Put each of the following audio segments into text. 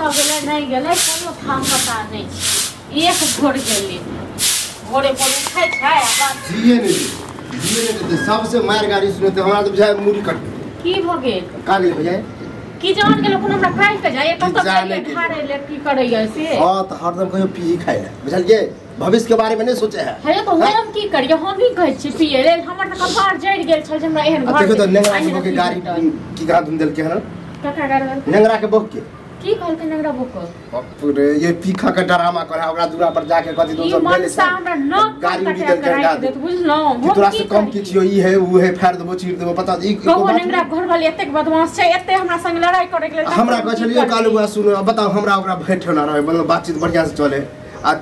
भ गेलै नहीं गेलै कोनो ठाम पता नहीं छै एक घोड़ गेलै घोड़े पर उठै छै आ बात जिए नहीं सबसे मार गाड़ी सुनते हमरा तो बुझाय मुड़ी कट की भ गेल का गेल बुझाय की जान गेल कोनो हमरा खाइ के जाय कत जाय खारे ले की करैय से हां त हरदम कहियो पी खाइ ले बुझलिए भविष्य के बारे में नहीं सोचे है हे तो हम की करिए हम भी कहै छी पिए रे हमर त कपार जड़ गेल छै जे हमरा एहन घर देखो तो नेंगरा के गाड़ी की गाड़ी धुन देल के हन कका गाड़ी नेंगरा के बोक के की कहल के नेंगरा बोक पूरे ये पीखा के ड्रामा करे ओकरा दूरा पर जाके कथि दोसर बोले से हमरा न गाड़ी उड़ी देल के गाड़ी बुझलो तोरा से कम की छियो ई है वो है फेर देबो चीर देबो पता ई को नेंगरा घर वाली एतेक बदमाश छै एते हमरा संग लड़ाई करे के लेल हमरा कहै छलिए कालुआ सुनो बताओ हमरा ओकरा भेट होना रहे मतलब बातचीत बढ़िया से चले आ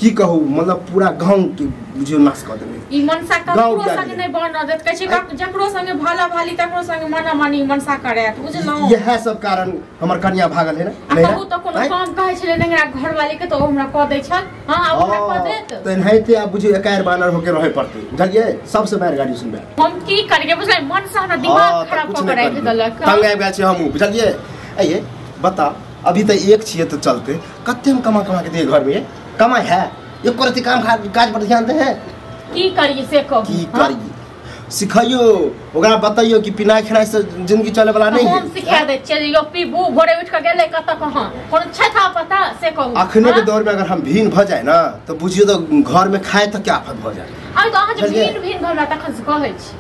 की कहू मतलब पूरा गांव के बुझियो नाश कर देबे ई मनसा ककरो संग नै बन देत कहै छै जकरो संग भाला भाली तकरो संग मना मानी मनसा करे त बुझलो यह सब कारण हमर कन्या भागल है ना कहू त कोनो काम कहै छले नेंगरा घर वाली के त हमरा क दै छ हां अब हमरा क देत त नहिते आ बुझियो एकाएर बानर होके रहे पड़ते बुझलिए सबसे मार गाड़ी सुनबे हम की करिए बुझलै मनसा हमरा दिमाग खराब क के राख देलक तंग आबि गेल छै हमहु बुझलिए आइए बता अभी त एक छिए त चलते कते में कमा के दे घर में कमाई है एक करती काम काज पर ध्यान दे है की करिए से कहू की करिए सिखाइयो ओकरा बताइयो कि पिनाई खनाई से जिंदगी चले वाला नहीं है हम सिखा दे चलियो पीबू भोरे उठ के गेले कत कहां कोन छै था पता से कहू अखने के दौर में अगर हम भीन भ जाए ना तो बुझियो तो घर में खाए त क्या आफत भ जाए आई तो अहाँ जे भीन हमरा तखन से कहै छी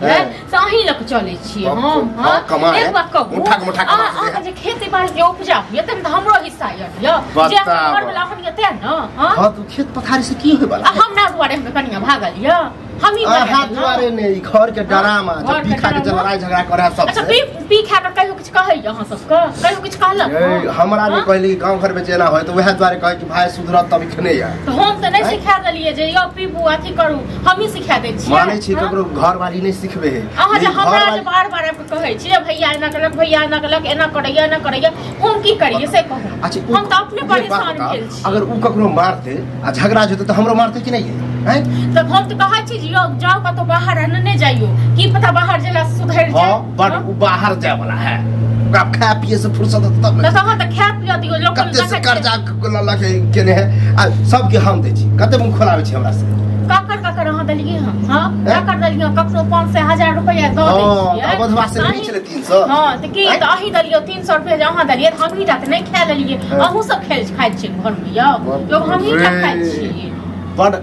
से अहीं लक चलै छी हम हां एक बात कहू अहाँ जे खेती बाड़ी के उपजा एते में हमरो हिस्सा य जे घर में लाखन एते न हां तो खेत पथारी से की होय वाला हमरा दुआरे हम कनिया भागल य हम ही हां दुआरे नहीं घर के डरामा जब पी खा के लड़ाई झगड़ा करे सब अच्छा पी खा के कहियो कुछ कहै अहाँ सब के कहियो कुछ कहलक हमरा ने कहली गांव घर में जेना होय तो वह द्वारे कहे कि भाई सुधरत तब खने या तो हम त नहीं सिखा देलिए जे यो पीबू अथी करू हम ही सिखा दे छी माने छी ककरो घर वाली नहीं सिखबे है अहाँ जे हमरा जे बार-बार आब के कहै छी भैया एना करलक एना करैया हम की करिए से कहू हम त अपने परेशान भेल छी अगर उ ककरो मारते आ झगड़ा जते तो हमरो मारते कि नहीं है तब हम त कहै छी जाओ कतो बाहर न जाइयो की पता बाहर जेला सुधर जाए हां बट उ बाहर जाए वाला है कब खा पिए से फुर्सत तब त कहां त खा पिए दियो लोकल कते से कर्जा लल्ला के केने है आ सब के हम दे छी कते मुंह खोलावे छी हमरा से काकर रहा दलिए हां काकर दलिए ककरो 500 1000 रुपया दो दे छी अब अधवा से नहीं चले 300 हां त की त अही दलियो 300 रुपया अहाँ दलिए हम ही जाते नहीं खा लेलिए अहू सब खेल खाइ छी घर में यो हम ही खाइ छी बड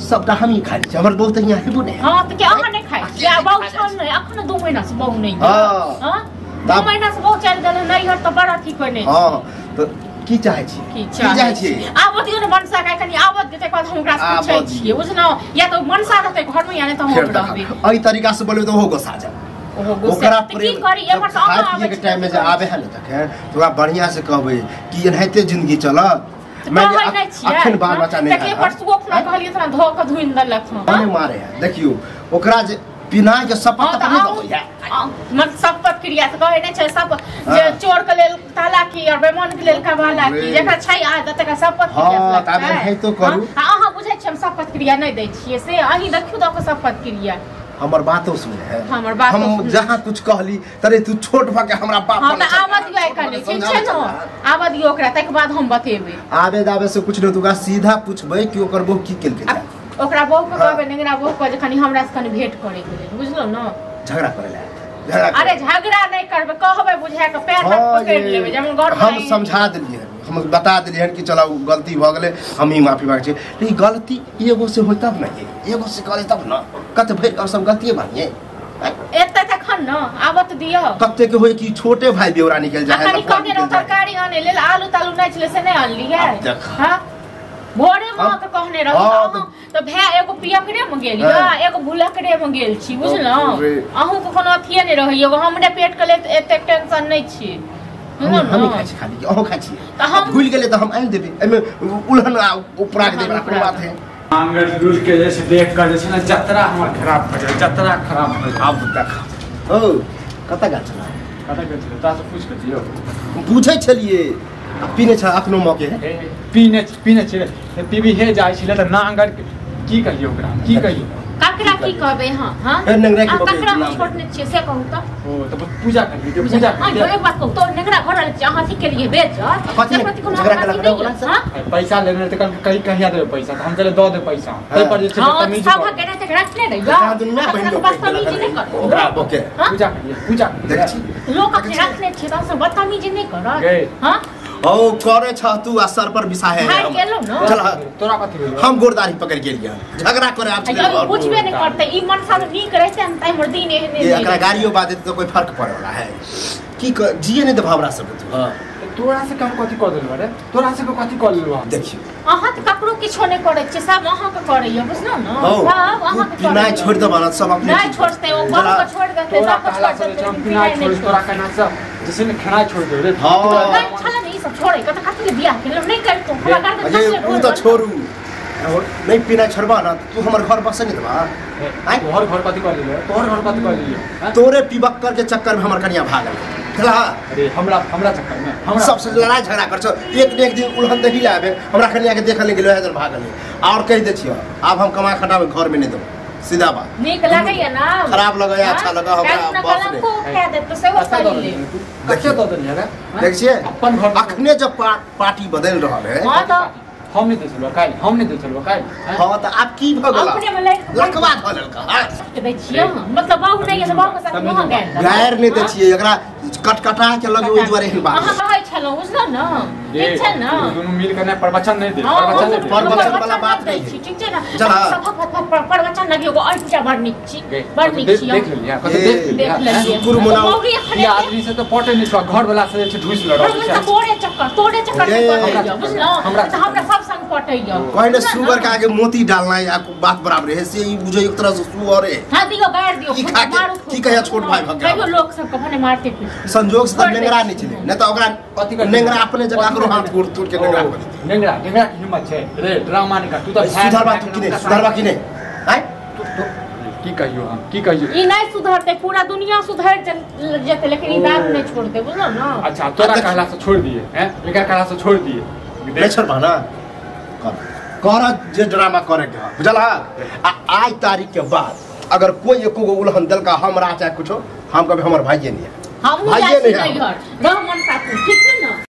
सबटा हम ही खाइ छी हमर बहुत यहाँ हेबो नहीं हां त के अहाँ नहीं खाइ छी आ बहु छन नहीं अखन 2 महीना से बहु नहीं हां 2 महीना से बहु चल गेल नहीं हट त बड़ा ठीक होय नहीं हां तो की चाहे छी की चाहे छी आबत यो मनसा का कनी आबत के बाद हम ओकरा से पूछै छी बुझनो या तो मनसा रहते घर में या नहीं तो हम रहबे एई तरीका से बोलबे तो हो गोसा जा ओकरा की करी एमर से आबे के टाइम में जे आबे है न तके तोरा बढ़िया से कहबे कि एनाहिते जिंदगी चलत मैं अखन बाल बच्चा नहीं तके पर सुओ खुना कहलिए तोरा धो के धुइन देलक हम मारे है देखियो ओकरा जे बिना के शपथ नहीं दबैया मन शपथ क्रिया त कहै नै छै सब जे चोर के लेल ताला की और बेमान के लेल कबाला की जेकरा छै आदत तक शपथ क्रिया हां त अब है तो करू अहाँ बुझै छी हम शपथ क्रिया नहीं दै छियै से अही देखियो द के शपथ क्रिया हमर बातो सुने है हमर बात हम जहां कुछ कहली तरे तू छोट भ के हमरा बाप हां त आबद दियो एकने ठीक छै न आबद दियो ओकरा तक बाद हम बतेबे आबे दाबे से कुछ न तू का सीधा पूछबे कि ओकर बहु की केल के ओकरा बहु के कहबे नेंगरा बहु के जखनी हमरा से कनी भेंट करे के लेल बुझलो न झगड़ा करे ले अरे झगड़ा नहीं करबे कहबे बुझा के पैर हाथ पकड़ लेबे जब घर हम समझा देलिए हम बता देलिए कि चलो गलती भ गेले हम ही माफी मांगे छी लेकिन गलती एगो से होय तब नहीं एगो से करे तब न कत भइल और सब गलती मानिए एते तखन न आबत दियो कते के होय कि छोटे भाई बेवरा निकल जाए अखनी कगे न तरकारी आने लेल आलू तालू नै छले से नै आनलिए हां भोरे मां के कहने रहौ तो भै एगो पियकरे में गेल या एगो भुलकरे में गेल छी बुझलो अहू के कोनो अथिए नै रहै एगो हमरे पेट के ले एते टेंशन नै छी हम खाइ छी खाली अहू खाइ छी हम भूल गेले त हम आनि देबे एमे उल्हन उपरा के देबा कोनो बात है आंगन दूर के जैसे देख कर जैसे ना जतरा हमर खराब हो जाए जतरा खराब हो जाए अब देख ओ कता गाछ ना कता गाछ ता से पूछ के दियो पूछै छलिए पीने छ अपनो मौके पीने पीने छ पीबी हे जाय छिले त नांगर की कहियो ओकरा की कहियो काकरा की कहबे हां हां नेंगरा की काकरा छोड़ने छिए से कहू त ओ त पूजा करिए पूजा हां एक बात कहू तो नेंगरा घर वाले अहाँ ठीक के लिए बेच कथि को झगड़ा पैसा लेने त कहीं कहिया देबे पैसा हम चले दो दे पैसा तै पर जे छै तमीज सब के तक रखने रहियो दुनिया बहिन लोग बदतमीजी नहीं कर ओके पूजा करिए पूजा देखी लोग अपने रखने छै त सब बदतमीजी नहीं कर हां ओ करे छ तू असर पर बिसाहे हां गेलो न चल तोरा कथि भेल हम गोरदारी पकड़ के लिया झगड़ा करे आप अगर पूछबे नहीं करते ई मन सा नीक रहते हम तै हमर दिन एहने ये एकरा गाड़ियों बात तो कोई फर्क पड़े वाला है की जिए नहीं तो भावरा सब तू हां तोरा से काम कथि क देल रे तोरा से कथि क लेलु देखियो अहाँ त ककरो किछो नहीं करे छै सब अहाँ के करैया बुझलो न सब अहाँ के नहीं छोड़ दे बात सब अपने नहीं छोड़ते वो बात को छोड़ देते तोरा सब कहला से चंपिना छोड़ तोरा कहना सब जैसे ने खाना छोड़ दे रे हां नहीं छला नहीं सब छोड़े त कथि के बियाह के नहीं कर तो पूरा कर दे अरे तू तो छोड़ू नहीं पीना छोड़बा ना तू हमर घर बस नहीं देबा आई तोहर घर कथि कर लेले तोहर घर कथि कर लेले तोरे पिबक्कर के चक्कर में हमर कन्या भागल चला अरे हमरा चक्कर में हमरा सबसे लड़ाई झगड़ा कर छ एक दिन उल्हन दही लाबे हमरा कन्या के देखल गेलो है भागल और कह दे छियो अब हम कमा खटा में घर में नहीं देबो सीधा बात नीक लागैया ना खराब लगैया अच्छा लगा हमरा बॉस ने को कह दे तो सेवा कर ले कच्चे दो देलिए रे देखिए अपन घर अखने जब पार्टी बदल रहल है हां तो हम नहीं देछलो काल हम नहीं देछलो काल हां तो आप की भ गेला अपने में लकवा धलल का दे छियै मतलब बाहु नहीं है तो बाहु के साथ वहां गए गायर नहीं दे छियै एकरा कटकटा के लगे ओइ दुआरे ही बात अहाँ कहै छलो बुझलो न ठीक छै न दोनों मिल के ना प्रवचन नहीं दे प्रवचन वाला बात नहीं है ठीक छै ना चला सब प्रवचन लगियो को अच्छा बड़ नीक छी बड़ नीक छी देख लिया कत देख लिया गुरु मनाओ ये आदमी से तो पटे नहीं छो घर वाला से ढूस लड़ो तोड़े चक्कर में बुझलो हमरा सब संग पटैया कहले सुगर के आगे मोती डालना है आपको बात बराबर है से ई बुझे एक तरह से सुअर है हां दियो गाड़ दियो मारो की कहिया छोट भाई भग कहियो लोग सब कपने मारते संजोग से नेंगरा नहीं चले नहीं तो ओकरा कथि कर नेंगरा अपने जगह करो हाथ तोड़ के नेंगरा बनी नेंगरा की हिम्मत है रे ड्रामा नहीं कर तू तो सुधरवा की नहीं हैं की कहियो ई नहीं सुधरते पूरा दुनिया सुधर जते लेकिन ई दारू नहीं छोड़ते बुझलो ना अच्छा तोरा कहला से छोड़ दिए हैं लेकिन कहला से छोड़ दिए नहीं छोड़बा ना कर जे ड्रामा करे के बुझला आज तारीख के बाद अगर कोई एको गो उल्हन दल का हमरा चाहे कुछो हम कभी हमर भाईये नहीं हम भाईये नहीं रह मन साथ ठीक